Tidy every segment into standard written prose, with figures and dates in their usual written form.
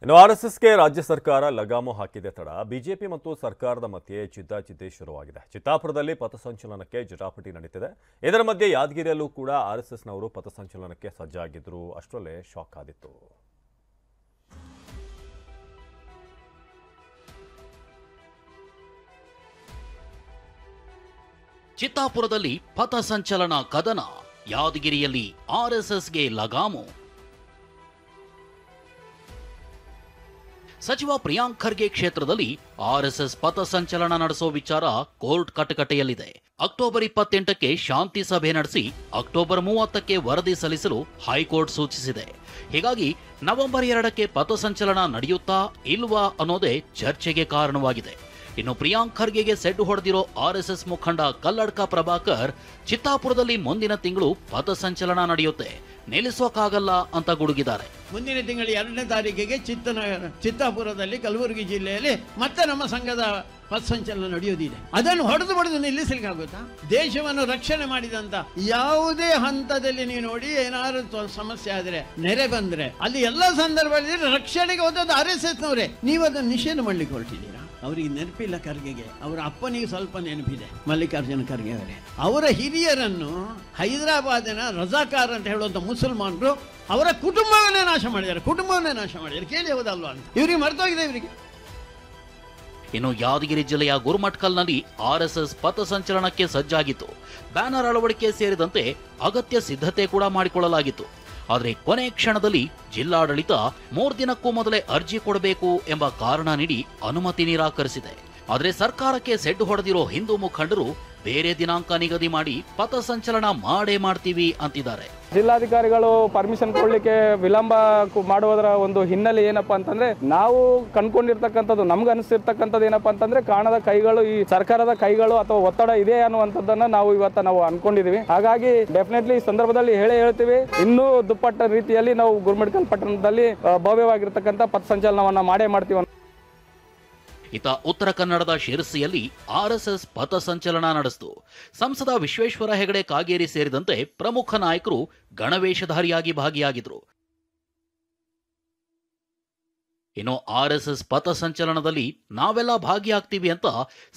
ಇನ್ನು ಆರ್ಎಸ್ಎಸ್ಗೆ ರಾಜ್ಯ ಸರ್ಕಾರ ಲಗಾಮು ಹಾಕಿದೆ ತಡ ಬಿಜೆಪಿ ಮತ್ತು ಸರ್ಕಾರದ ಮಧ್ಯೆ ಜಿದ್ದಾಜಿದ್ದಿ ಶುರುವಾಗಿದೆ. ಚಿತ್ತಾಪುರದಲ್ಲಿ ಪಥಸಂಚಲನಕ್ಕೆ ಜಟಾಪಟಿ ನಡೀತಿದೆ. ಇದರ ಮಧ್ಯೆ ಯಾದಗಿರಿಯಲ್ಲೂ ಕೂಡ ಆರ್ಎಸ್ಎಸ್ನವರು ಪಥಸಂಚಲನಕ್ಕೆ ಸಜ್ಜಾಗಿದ್ರು. ಅಷ್ಟರಲ್ಲೇ ಶಾಕ್ ಆದಿತ್ತು. ಚಿತ್ತಾಪುರದಲ್ಲಿ ಪಥಸಂಚಲನ ಕದನ, ಯಾದಗಿರಿಯಲ್ಲಿ ಆರ್ಎಸ್ಎಸ್ಗೆ ಲಗಾಮು. ಸಚಿವ ಪ್ರಿಯಾಂಕ್ ಖರ್ಗೆ ಕ್ಷೇತ್ರದಲ್ಲಿ ಆರ್ಎಸ್ಎಸ್ ಪಥಸಂಚಲನ ನಡೆಸೋ ವಿಚಾರ ಕೋರ್ಟ್ ಕಟಕಟೆಯಲ್ಲಿದೆ. ಅಕ್ಟೋಬರ್ 28ಕ್ಕೆ ಶಾಂತಿ ಸಭೆ ನಡೆಸಿ ಅಕ್ಟೋಬರ್ 30ಕ್ಕೆ ವರದಿ ಸಲ್ಲಿಸಲು ಹೈಕೋರ್ಟ್ ಸೂಚಿಸಿದೆ. ಹೀಗಾಗಿ ನವೆಂಬರ್ 2ಕ್ಕೆ ಪಥಸಂಚಲನ ನಡೆಯುತ್ತಾ ಇಲ್ವಾ ಅನ್ನೋದೇ ಚರ್ಚೆಗೆ ಕಾರಣವಾಗಿದೆ. ಇನ್ನು ಪ್ರಿಯಾಂಕ್ ಖರ್ಗೆಗೆ ಸೆಡ್ಡು ಹೊಡೆದಿರೋ ಆರ್ಎಸ್ಎಸ್ ಮುಖಂಡ ಕಲ್ಲಡ್ಕ ಪ್ರಭಾಕರ್ ಚಿತ್ತಾಪುರದಲ್ಲಿ ಮುಂದಿನ ತಿಂಗಳು ಪಥಸಂಚಲನ ನಡೆಯುತ್ತೆ, ನಿಲ್ಲಿಸೋಕ್ಕಾಗಲ್ಲ ಅಂತ ಗುಡುಗಿದ್ದಾರೆ. ಮುಂದಿನ ತಿಂಗಳ 2ನೇ ತಾರೀಕಿಗೆ ಚಿತ್ತಾಪುರದಲ್ಲಿ ಕಲಬುರಗಿ ಜಿಲ್ಲೆಯಲ್ಲಿ ಮತ್ತೆ ನಮ್ಮ ಸಂಘದ ಪಥಸಂಚಲನ ನಡೆಯೋದಿದೆ. ಅದನ್ನು ಹೊಡೆದು ನಿಲ್ಲಿಸಲಿಕ್ಕಾಗುತ್ತಾ? ದೇಶವನ್ನು ರಕ್ಷಣೆ ಮಾಡಿದಂತ ಯಾವುದೇ ಹಂತದಲ್ಲಿ ನೀವು ನೋಡಿ, ಏನಾದ್ರು ಸಮಸ್ಯೆ ಆದ್ರೆ, ನೆರೆ ಬಂದ್ರೆ ಅಲ್ಲಿ ಎಲ್ಲ ಸಂದರ್ಭದಲ್ಲಿ ರಕ್ಷಣೆಗೆ ಹೋದದ್ದು ಆರ್ಎಸ್ಎಸ್ನವರೇ. ನೀವು ಅದನ್ನು ನಿಷೇಧ ಮಾಡ್ಲಿಕ್ಕೆ ಹೊರಟಿದ್ದೀರಾ? ಅವರಿಗೆ ನೆನಪಿಲ್ಲ ಖರ್ಗೆಗೆ, ಅವರ ಅಪ್ಪನಿಗೆ ಸ್ವಲ್ಪ ನೆನಪಿದೆ, ಮಲ್ಲಿಕಾರ್ಜುನ ಖರ್ಗೆ ಅವರೇ. ಅವರ ಹಿರಿಯರನ್ನು ಹೈದರಾಬಾದಿನ ರಜಾಕಾರ್ ಅಂತ ಹೇಳುವಂತ ಮುಸಲ್ಮಾನರು ಅವರ ಕುಟುಂಬವನ್ನೇ ನಾಶ ಮಾಡಿದ್ದಾರೆ. ಕೇಳಿ ಹೋದಲ್ವಾ ಅಂತ ಇವರಿಗೆ ಮರ್ತೋಗಿದೆ ಇವರಿಗೆ. ಇನ್ನು ಯಾದಗಿರಿ ಜಿಲ್ಲೆಯ ಗುರುಮಠಕಲ್ನಲ್ಲಿ ಆರ್ಎಸ್ಎಸ್ ಪಥಸಂಚಲನಕ್ಕೆ ಸಜ್ಜಾಗಿತ್ತು. ಬ್ಯಾನರ್ ಅಳವಡಿಕೆ ಸೇರಿದಂತೆ ಅಗತ್ಯ ಸಿದ್ಧತೆ ಕೂಡ ಮಾಡಿಕೊಳ್ಳಲಾಗಿತ್ತು. ಆದರೆ ಕೊನೆ ಕ್ಷಣದಲ್ಲಿ ಜಿಲ್ಲಾಡಳಿತ 3 ದಿನಕ್ಕೂ ಮೊದಲೇ ಅರ್ಜಿ ಕೊಡಬೇಕು ಎಂಬ ಕಾರಣ ನೀಡಿ ಅನುಮತಿ ನಿರಾಕರಿಸಿದೆ. ಆದರೆ ಸರ್ಕಾರಕ್ಕೆ ಸೆಡ್ಡು ಹೊಡೆದಿರೋ ಹಿಂದೂ ಮುಖಂಡರು ಬೇರೆ ದಿನಾಂಕ ನಿಗದಿ ಮಾಡಿ ಪಥಸಂಚಲನ ಮಾಡೇ ಮಾಡ್ತೀವಿ ಅಂತಿದ್ದಾರೆ. ಜಿಲ್ಲಾಧಿಕಾರಿಗಳು ಪರ್ಮಿಷನ್ ಕೊಡ್ಲಿಕ್ಕೆ ವಿಳಂಬ ಮಾಡುವುದರ ಒಂದು ಹಿನ್ನೆಲೆ ಏನಪ್ಪಾ ಅಂತಂದ್ರೆ, ನಾವು ಕಂಡ್ಕೊಂಡಿರ್ತಕ್ಕಂಥದ್ದು, ನಮ್ಗೆ ಅನಿಸಿರ್ತಕ್ಕಂಥದ್ದು ಏನಪ್ಪಾ ಅಂತಂದ್ರೆ, ಕಾಣದ ಕೈಗಳು, ಈ ಸರ್ಕಾರದ ಕೈಗಳು ಅಥವಾ ಒತ್ತಡ ಇದೆ ಅನ್ನುವಂಥದ್ದನ್ನ ನಾವು ಅನ್ಕೊಂಡಿದೀವಿ. ಹಾಗಾಗಿ ಡೆಫಿನೆಟ್ಲಿ ಈ ಸಂದರ್ಭದಲ್ಲಿ ಹೇಳ್ತೀವಿ, ಇನ್ನೂ ದುಪ್ಪಟ್ಟ ರೀತಿಯಲ್ಲಿ ನಾವು ಗುರುಮಠಕಲ್ ಪಟ್ಟಣದಲ್ಲಿ ಭವ್ಯವಾಗಿರ್ತಕ್ಕಂಥ ಪಥಸಂಚಲನವನ್ನ ಮಾಡೇ ಮಾಡ್ತೀವಿ. ಇತ್ತ ಉತ್ತರ ಕನ್ನಡದ ಶಿರಸಿಯಲ್ಲಿ ಆರ್ಎಸ್ಎಸ್ ಪಥಸಂಚಲನ ನಡೆಸಿತು. ಸಂಸದ ವಿಶ್ವೇಶ್ವರ ಹೆಗಡೆ ಕಾಗೇರಿ ಸೇರಿದಂತೆ ಪ್ರಮುಖ ನಾಯಕರು ಗಣವೇಷಧಾರಿಯಾಗಿ ಭಾಗಿಯಾಗಿದ್ರು. ಇನ್ನು ಆರ್ಎಸ್ಎಸ್ ಪಥಸಂಚಲನದಲ್ಲಿ ನಾವೆಲ್ಲ ಭಾಗಿಯಾಗ್ತೀವಿ ಅಂತ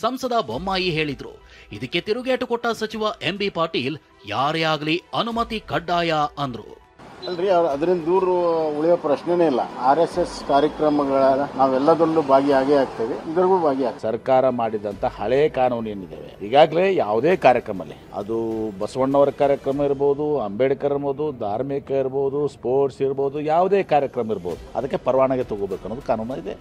ಸಂಸದ ಬೊಮ್ಮಾಯಿ ಹೇಳಿದ್ರು. ಇದಕ್ಕೆ ತಿರುಗೇಟು ಕೊಟ್ಟ ಸಚಿವ ಎಂಬಿ ಪಾಟೀಲ್, ಯಾರೇ ಆಗಲಿ ಅನುಮತಿ ಕಡ್ಡಾಯ ಅಂದ್ರು. ಅಲ್ರಿ, ಅದರಿಂದ ದೂರ ಉಳಿಯೋ ಪ್ರಶ್ನೆನೇ ಇಲ್ಲ. RSS ಕಾರ್ಯಕ್ರಮಗಳ ನಾವೆಲ್ಲದರಲ್ಲೂ ಭಾಗಿಯಾಗೇ ಆಗ್ತೇವೆ, ಇದರಿಗೂ ಭಾಗಿಯಾಗ. ಸರ್ಕಾರ ಮಾಡಿದಂತ ಹಳೆ ಕಾನೂನು ಏನಿದ್ದಾವೆ, ಈಗಾಗಲೇ ಯಾವುದೇ ಕಾರ್ಯಕ್ರಮದಲ್ಲಿ, ಅದು ಬಸವಣ್ಣವರ ಕಾರ್ಯಕ್ರಮ ಇರ್ಬೋದು, ಅಂಬೇಡ್ಕರ್ ಇರ್ಬೋದು, ಧಾರ್ಮಿಕ ಇರ್ಬೋದು, ಸ್ಪೋರ್ಟ್ಸ್ ಇರ್ಬೋದು, ಯಾವುದೇ ಕಾರ್ಯಕ್ರಮ ಇರ್ಬೋದು, ಅದಕ್ಕೆ ಪರವಾನಗಿ ತಗೋಬೇಕು ಅನ್ನೋದು ಕಾನೂನು ಇದೆ.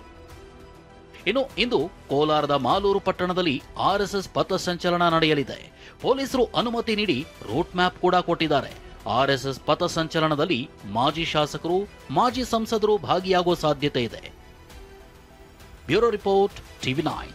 ಇನ್ನು ಇಂದು ಕೋಲಾರದ ಮಾಲೂರು ಪಟ್ಟಣದಲ್ಲಿ ಆರ್ಎಸ್ಎಸ್ ಪಥಸಂಚಲನ ನಡೆಯಲಿದೆ. ಪೊಲೀಸರು ಅನುಮತಿ ನೀಡಿ ರೂಟ್ ಮ್ಯಾಪ್ ಕೂಡ ಕೊಟ್ಟಿದ್ದಾರೆ. ಆರ್ಎಸ್ಎಸ್ ಪಥಸಂಚಲನದಲ್ಲಿ ಮಾಜಿ ಶಾಸಕರು, ಮಾಜಿ ಸಂಸದರು ಭಾಗಿಯಾಗುವ ಸಾಧ್ಯತೆ ಇದೆ. Bureau report, TV9.